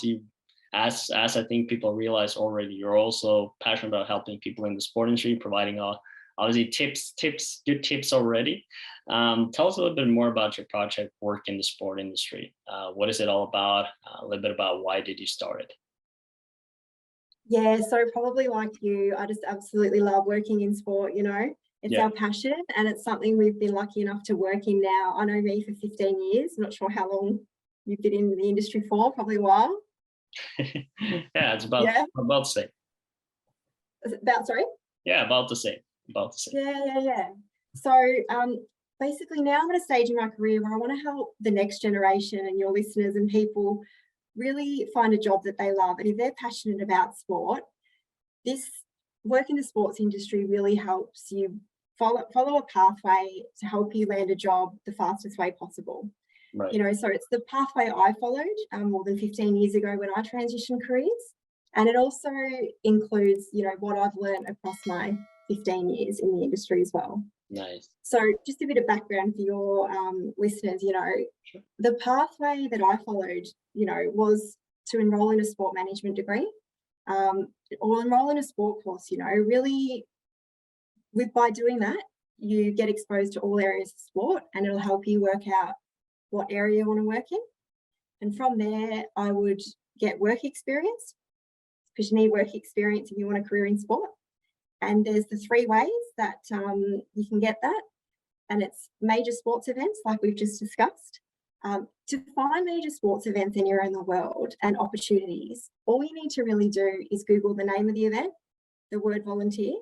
you, as I think people realize already, you're also passionate about helping people in the sport industry, providing obviously good tips already. Tell us a little bit more about your project work in the sport industry. What is it all about? A little bit about why did you start it? Yeah, so probably like you, I just absolutely love working in sport, It's our passion, and it's something we've been lucky enough to work in now. I know me for 15 years, not sure how long you've been in the industry for, probably a while. Yeah, it's about the same. Is it about, sorry? Yeah, about the same. About the same. Yeah. So basically now I'm at a stage in my career where I want to help the next generation and your listeners and people really find a job that they love. And if they're passionate about sport, this work in the sports industry really helps you follow a pathway to help you land a job the fastest way possible. Right. So it's the pathway I followed more than 15 years ago when I transitioned careers. And it also includes, what I've learned across my 15 years in the industry as well. Nice. So just a bit of background for your listeners, Sure. The pathway that I followed, was to enroll in a sport management degree or enroll in a sport course, really by doing that, you get exposed to all areas of sport and it'll help you work out what area you want to work in. And from there, I would get work experience, because you need work experience if you want a career in sport. And there's the 3 ways that you can get that. And it's major sports events, like we've just discussed. To find major sports events anywhere in the world and opportunities, all you need to really do is Google the name of the event, the word volunteer,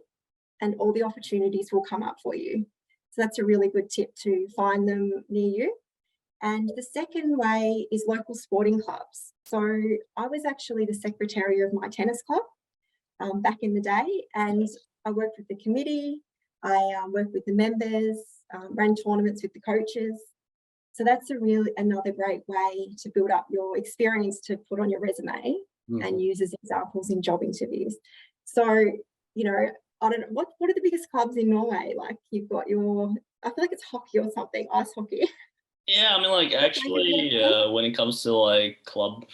and all the opportunities will come up for you. So that's a really good tip to find them near you. And the second way is local sporting clubs. So I was actually the secretary of my tennis club back in the day, and I worked with the committee, I worked with the members, ran tournaments with the coaches. So that's another great way to build up your experience to put on your resume and use as examples in job interviews. So, I don't know, what are the biggest clubs in Norway? Like you've got I feel like it's hockey or something, ice hockey. Yeah, I mean, like actually, when it comes to like club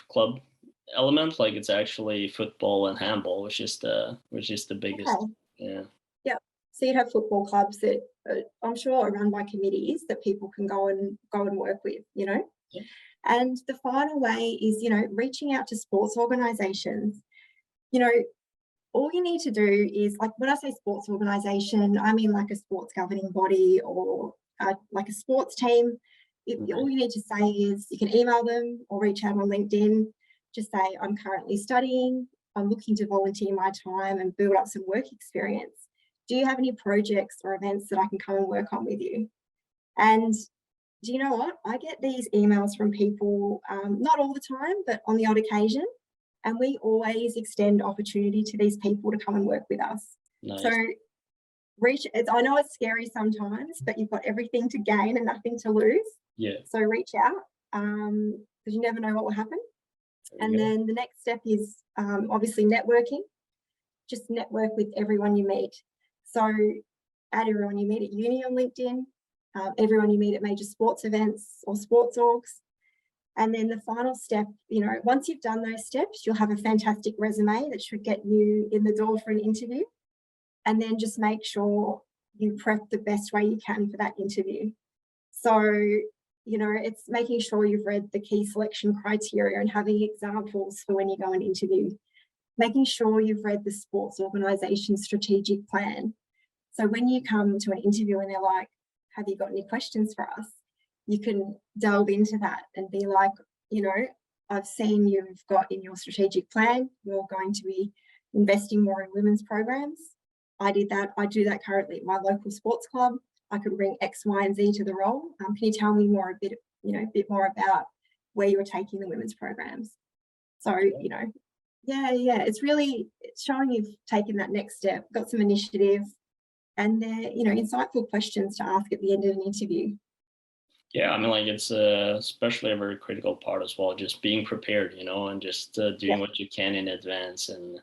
element, like it's actually football and handball, which is the biggest. Okay. Yeah. Yeah. So you'd have football clubs that I'm sure are run by committees that people can go and work with, Yeah. And the final way is, reaching out to sports organisations. All you need to do is, like when I say sports organisation, I mean like a sports governing body or like a sports team. All you need to say is you can email them or reach out on LinkedIn. Just say, I'm currently studying, I'm looking to volunteer my time and build up some work experience. Do you have any projects or events that I can come and work on with you? And do you know what? I get these emails from people, not all the time, but on the odd occasion. And we always extend opportunity to these people to come and work with us. Nice. So I know it's scary sometimes, but you've got everything to gain and nothing to lose. Yeah. So reach out, because you never know what will happen. And then the next step is obviously networking. Just network with everyone you meet. So add everyone you meet at uni on LinkedIn, everyone you meet at major sports events or sports orgs. And then the final step, once you've done those steps, you'll have a fantastic resume that should get you in the door for an interview. And then just make sure you prep the best way you can for that interview. So, it's making sure you've read the key selection criteria and having examples for when you go and interview. Making sure you've read the sports organisation's strategic plan. So when you come to an interview and they're like, have you got any questions for us? You can delve into that and be like, I've seen you've got in your strategic plan, you're going to be investing more in women's programs. I did that. I do that currently at my local sports club. I could bring X, Y, and Z to the role. Can you tell me a bit more about where you're taking the women's programs? So, it's showing you've taken that next step, got some initiative, and they're, insightful questions to ask at the end of an interview. Yeah, I mean, like it's especially a very critical part as well, just being prepared, and just doing what you can in advance. And